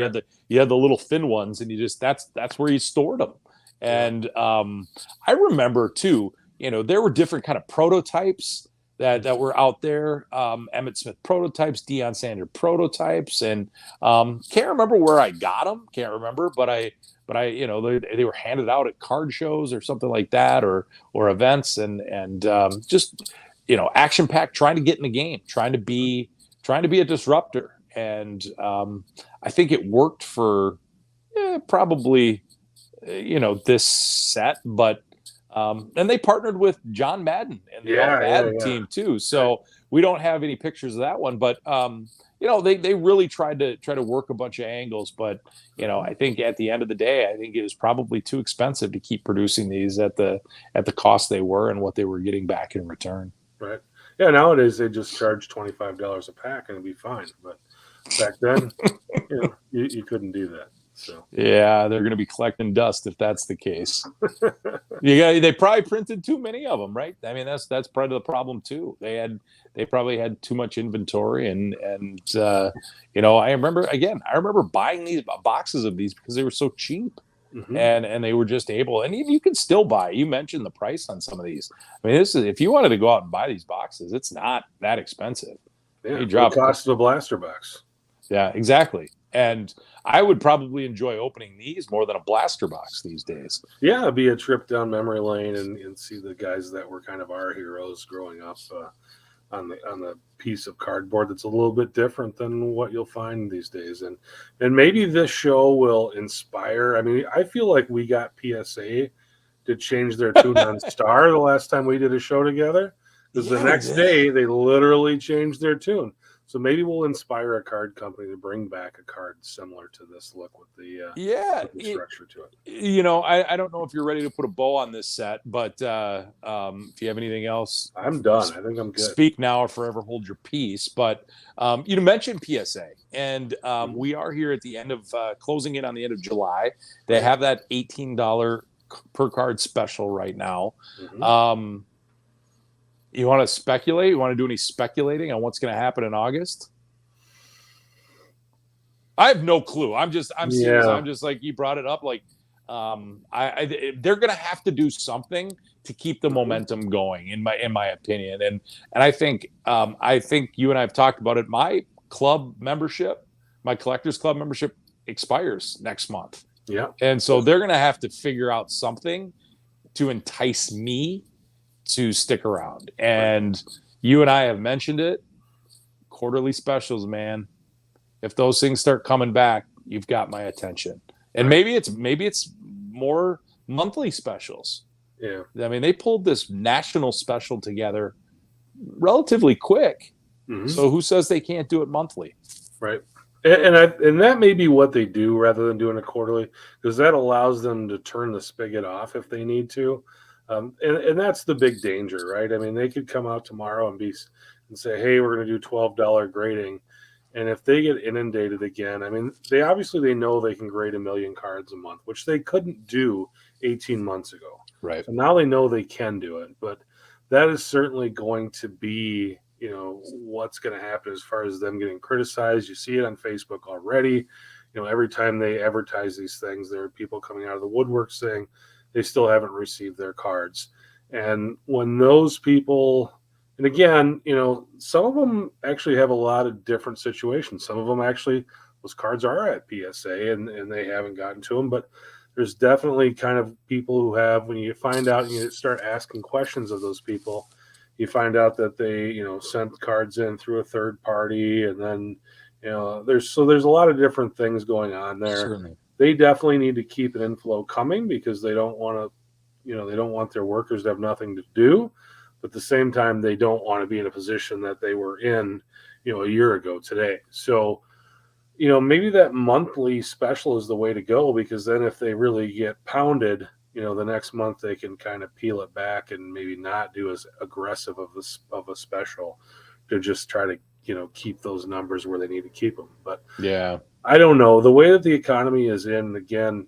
Speaker 1: you had the little thin ones, and you just that's where you stored them. And I remember too, there were different kind of prototypes that were out there. Emmitt Smith prototypes, Dion Sanders prototypes, and can't remember where I got them. Can't remember, but I they were handed out at card shows or something like that, or events, and just action packed, trying to get in the game, trying to be a disruptor. And I think it worked for probably this set, but and they partnered with John Madden and the Madden team too. So we don't have any pictures of that one, but they really tried to work a bunch of angles. But I think at the end of the day, I think it was probably too expensive to keep producing these at the cost they were and what they were getting back in return.
Speaker 2: Right. Yeah. Nowadays they just charge $25 a pack and it'd be fine. But back then, you couldn't do that. So
Speaker 1: yeah, they're going to be collecting dust if that's the case. They probably printed too many of them, right? I mean, that's part of the problem too. They probably had too much inventory, and I remember buying these boxes of these because they were so cheap, and they were just able. And you can still buy. You mentioned the price on some of these. I mean, if you wanted to go out and buy these boxes, it's not that expensive.
Speaker 2: Yeah, the cost of a blaster box.
Speaker 1: Yeah, exactly. And I would probably enjoy opening these more than a blaster box these days.
Speaker 2: Yeah, it'd be a trip down memory lane and see the guys that were kind of our heroes growing up on the piece of cardboard that's a little bit different than what you'll find these days. And maybe this show will inspire. I mean, I feel like we got PSA to change their tune on Star the last time we did a show together, because the next day they literally changed their tune. So maybe we'll inspire a card company to bring back a card similar to this look with the structure to it.
Speaker 1: I don't know if you're ready to put a bow on this set, but if you have anything else,
Speaker 2: I'm done. I think I'm good.
Speaker 1: Speak now or forever hold your peace. But you mentioned PSA, and we are here at the end of closing in on the end of July. They have that $18 per card special right now. You want to speculate? You want to do any speculating on what's going to happen in August? I have no clue. I'm serious. I'm just like, you brought it up. Like, they're going to have to do something to keep the momentum going, in my opinion. And I think you and I have talked about it. My club membership, my Collectors Club membership, expires next month.
Speaker 2: Yeah.
Speaker 1: And so they're going to have to figure out something to entice me to stick around. And you and I have mentioned it. Quarterly specials, man. If those things start coming back, you've got my attention. And maybe it's more monthly specials.
Speaker 2: Yeah.
Speaker 1: I mean, they pulled this national special together relatively quick. So who says they can't do it monthly?
Speaker 2: Right. And that may be what they do rather than doing it quarterly, because that allows them to turn the spigot off if they need to. And that's the big danger, right? I mean, they could come out tomorrow and say, hey, we're going to do $12 grading. And if they get inundated again, I mean, they know they can grade 1 million cards a month, which they couldn't do 18 months ago.
Speaker 1: Right.
Speaker 2: So now they know they can do it. But that is certainly going to be, what's going to happen as far as them getting criticized. You see it on Facebook already. every time they advertise these things, there are people coming out of the woodwork saying they still haven't received their cards. And when those people, and again, some of them actually have a lot of different situations. Some of them actually, those cards are at PSA and they haven't gotten to them. But there's definitely kind of people who have, when you find out and you start asking questions of those people, you find out that they, sent cards in through a third party. And then, there's a lot of different things going on there.
Speaker 1: Certainly.
Speaker 2: They definitely need to keep an inflow coming because they don't want to, they don't want their workers to have nothing to do. But at the same time, they don't want to be in a position that they were in, a year ago today. So, maybe that monthly special is the way to go, because then if they really get pounded, the next month they can kind of peel it back and maybe not do as aggressive of a special to just try to, keep those numbers where they need to keep them. But
Speaker 1: yeah,
Speaker 2: I don't know, the way that the economy is in, again,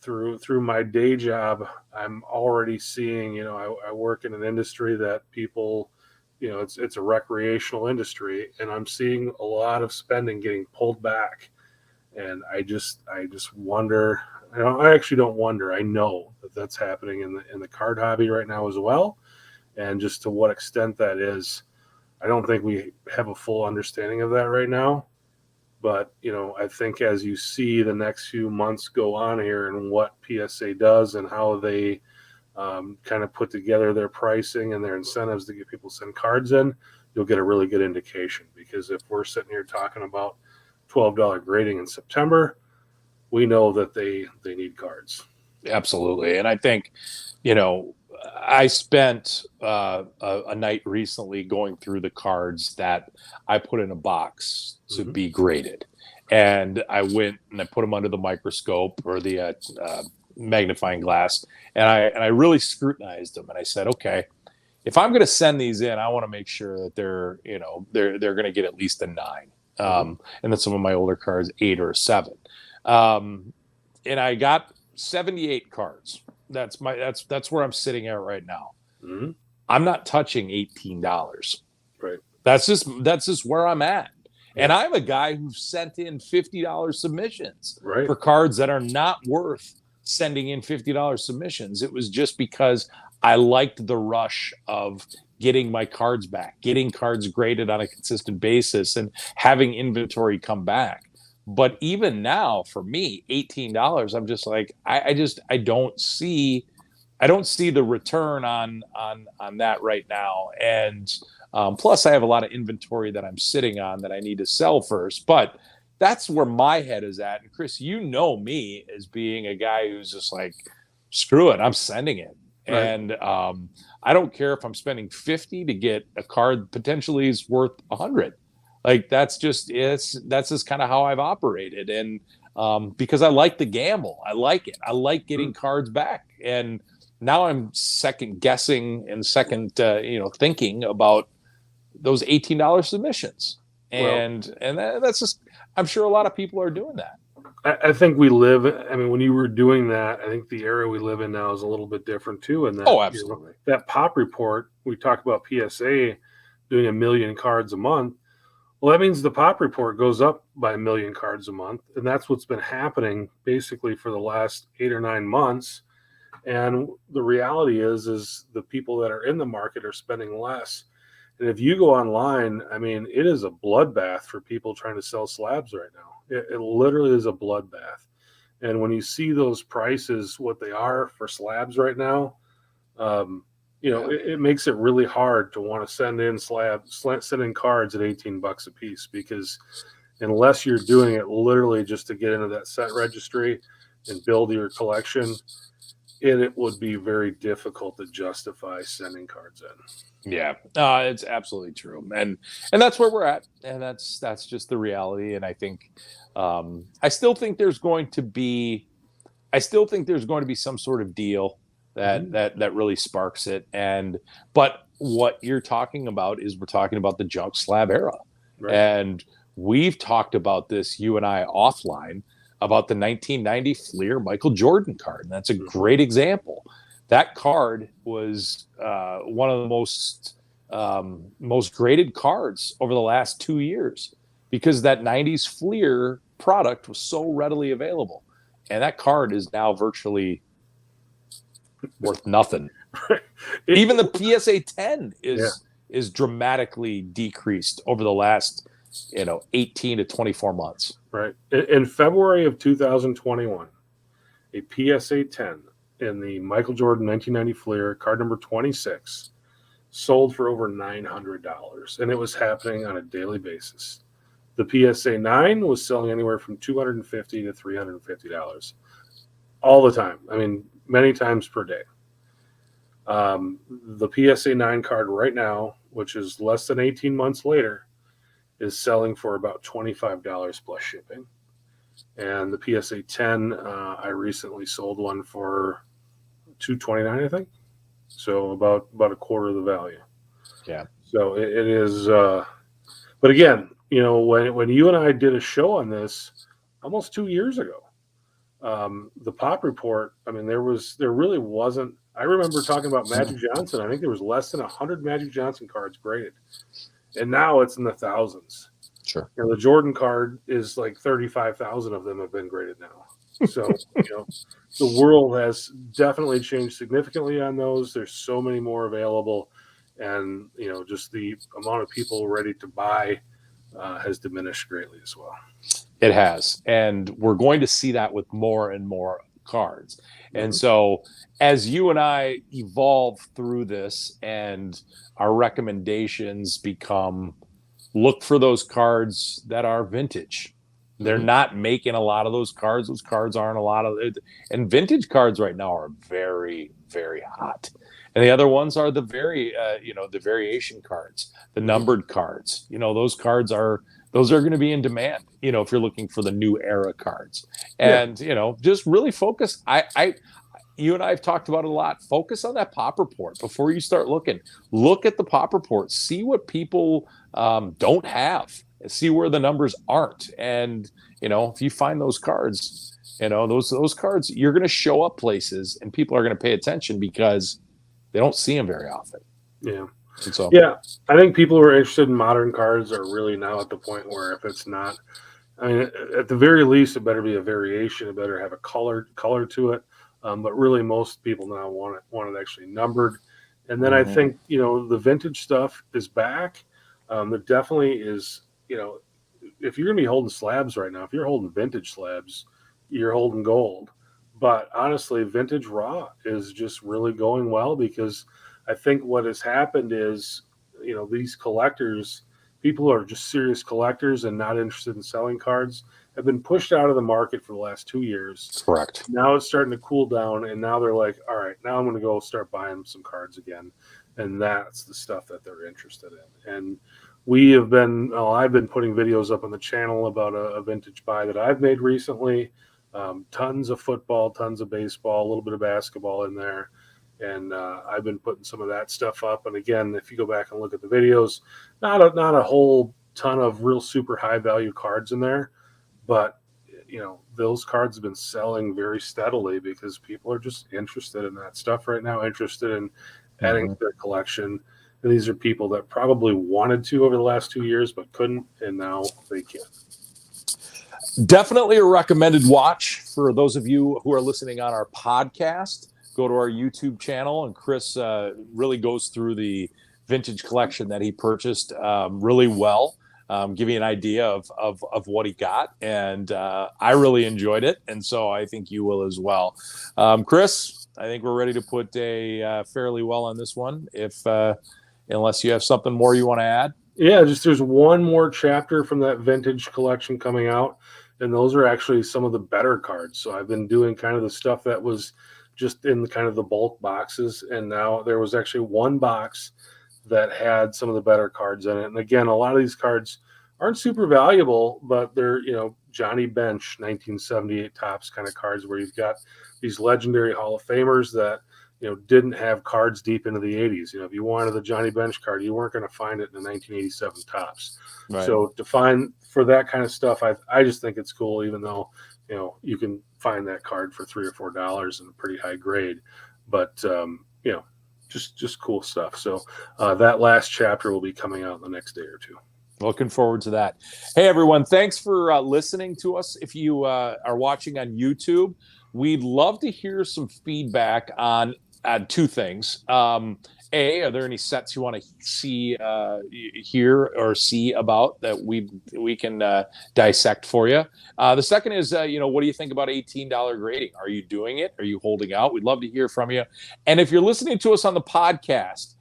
Speaker 2: through my day job, I'm already seeing, I work in an industry that people, it's a recreational industry, and I'm seeing a lot of spending getting pulled back. And I just wonder, I actually don't wonder, I know that that's happening in the card hobby right now as well. And just to what extent that is, I don't think we have a full understanding of that right now. But, I think as you see the next few months go on here and what PSA does and how they kind of put together their pricing and their incentives to get people to send cards in, you'll get a really good indication. Because if we're sitting here talking about $12 grading in September, we know that they need cards.
Speaker 1: Absolutely. And I think, I spent a night recently going through the cards that I put in a box to be graded. And I went and I put them under the microscope or the magnifying glass, and I really scrutinized them. And I said, okay, if I'm going to send these in, I want to make sure that they're going to get at least a 9. And then some of my older cards, 8 or 7. And I got 78 cards. That's where I'm sitting at right now.
Speaker 2: Mm-hmm.
Speaker 1: I'm not touching $18.
Speaker 2: Right.
Speaker 1: That's just where I'm at. Yeah. And I'm a guy who sent in $50 submissions for cards that are not worth sending in $50 submissions. It was just because I liked the rush of getting my cards back, getting cards graded on a consistent basis, and having inventory come back. But even now, for me, $18, I'm just like, I don't see the return on that right now. And plus, I have a lot of inventory that I'm sitting on that I need to sell first. But that's where my head is at. And Chris, you know me as being a guy who's just like, screw it, I'm sending it. Right. And I don't care if I'm spending $50 to get a card potentially is worth $100. Like that's just kind of how I've operated. And because I like the gamble, I like it. I like getting cards back. And now I'm second guessing and thinking about those $18 submissions. And that's just, I'm sure a lot of people are doing that.
Speaker 2: I think we live, when you were doing that, I think the era we live in now is a little bit different too. And that,
Speaker 1: absolutely.
Speaker 2: That pop report, we talk about PSA doing 1 million cards a month. Well, that means the pop report goes up by 1 million cards a month. And that's what's been happening basically for the last 8 or 9 months. And the reality is the people that are in the market are spending less. And if you go online, it is a bloodbath for people trying to sell slabs right now. It literally is a bloodbath. And when you see those prices, what they are for slabs right now, it makes it really hard to want to send in cards at $18 a piece, because unless you're doing it literally just to get into that set registry and build your collection, it would be very difficult to justify sending cards in.
Speaker 1: Yeah, it's absolutely true, and that's where we're at, and that's just the reality. And I think, I still think there's going to be some sort of deal that really sparks it. But what you're talking about is we're talking about the junk slab era, and we've talked about this, you and I, offline, about the 1990 Fleer Michael Jordan card. And that's a great example. That card was one of the most graded cards over the last 2 years, because that 90s Fleer product was so readily available. And that card is now virtually worth nothing. Even the PSA 10 is dramatically decreased over the last 18 to 24 months.
Speaker 2: Right. In February of 2021, a PSA 10 in the Michael Jordan 1990 Fleer, card number 26, sold for over $900, and it was happening on a daily basis. The PSA 9 was selling anywhere from $250 to $350 all the time. I mean, many times per day. The PSA 9 card right now, which is less than 18 months later, is selling for about $25 plus shipping. And the PSA 10, I recently sold one for $229, I think. So about a quarter of the value.
Speaker 1: Yeah.
Speaker 2: So it is. But again, when you and I did a show on this almost 2 years ago, the Pop Report, I mean, there really wasn't. I remember talking about Magic Johnson. I think there was less than 100 Magic Johnson cards graded, and now it's in the thousands.
Speaker 1: Sure.
Speaker 2: The Jordan card is like 35,000 of them have been graded now. So the world has definitely changed significantly on those. There's so many more available, and just the amount of people ready to buy has diminished greatly as well.
Speaker 1: It has, and we're going to see that with more and more cards. And so as you and I evolve through this and our recommendations become, look for those cards that are vintage. They're not making a lot of those cards. Those cards aren't a lot of it. And vintage cards right now are very, very hot. And the other ones are the the variation cards, the numbered cards. Those cards are going to be in demand, if you're looking for the new era cards. And, just really focus. You and I have talked about it a lot. Focus on that Pop Report before you start looking. Look at the Pop Report. See what people don't have. See where the numbers aren't. And, if you find those cards, those cards, you're going to show up places and people are going to pay attention because they don't see them very often.
Speaker 2: Yeah.
Speaker 1: And so,
Speaker 2: I think people who are interested in modern cards are really now at the point where if it's not, I mean, at the very least, it better be a variation. It better have a color to it. But really, most people now want it actually numbered. And then I think, the vintage stuff is back. There definitely is, if you're going to be holding slabs right now, if you're holding vintage slabs, you're holding gold. But honestly, vintage raw is just really going well because I think what has happened is, these collectors, people who are just serious collectors and not interested in selling cards, have been pushed out of the market for the last 2 years.
Speaker 1: Correct.
Speaker 2: Now it's starting to cool down, and now they're like, all right, now I'm going to go start buying some cards again. And that's the stuff that they're interested in. And I've been putting videos up on the channel about a vintage buy that I've made recently. Tons of football, tons of baseball, a little bit of basketball in there. And I've been putting some of that stuff up. And again, if you go back and look at the videos, not a whole ton of real super high value cards in there, but those cards have been selling very steadily because people are just interested in that stuff right now, interested in adding to their collection. And these are people that probably wanted to over the last 2 years but couldn't, and now they can.
Speaker 1: Definitely a recommended watch for those of you who are listening on our podcast. Go to our YouTube channel, and Chris really goes through the vintage collection that he purchased really well, give you an idea of what he got. And I really enjoyed it, and so I think you will as well. Chris, I think we're ready to put a fairly well on this one, unless you have something more you want to add.
Speaker 2: Yeah, there's one more chapter from that vintage collection coming out, and those are actually some of the better cards. So I've been doing kind of the stuff that was just in kind of the bulk boxes, and now there was actually one box that had some of the better cards in it. And again, a lot of these cards aren't super valuable, but they're, Johnny Bench 1978 Topps kind of cards where you've got these legendary Hall of Famers that didn't have cards deep into the 80s. If you wanted the Johnny Bench card, you weren't going to find it in the 1987 Topps. Right. So to find for that kind of stuff, I just think it's cool, even though you can find that card for $3 or $4 in a pretty high grade, but just cool stuff. So that last chapter will be coming out in the next day or two.
Speaker 1: Looking forward to that. Hey, everyone, thanks for listening to us. If you are watching on YouTube, we'd love to hear some feedback on two things. A, are there any sets you want to see, hear, or see about that we can dissect for you? The second is, what do you think about $18 grading? Are you doing it? Are you holding out? We'd love to hear from you. And if you're listening to us on the podcast,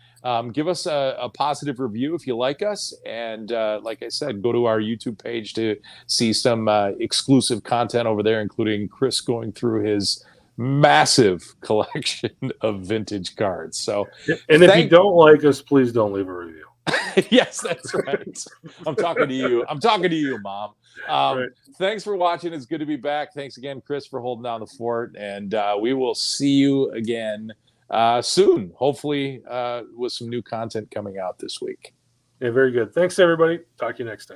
Speaker 1: give us a positive review if you like us. And like I said, go to our YouTube page to see some exclusive content over there, including Chris going through his massive collection of vintage cards. So,
Speaker 2: and if you don't like us, please don't leave a review.
Speaker 1: Yes, that's right. I'm talking to you, Mom. Right. Thanks for watching. It's good to be back. Thanks again, Chris, for holding down the fort. And we will see you again soon, hopefully with some new content coming out this week.
Speaker 2: Yeah, very good. Thanks, everybody. Talk to you next time.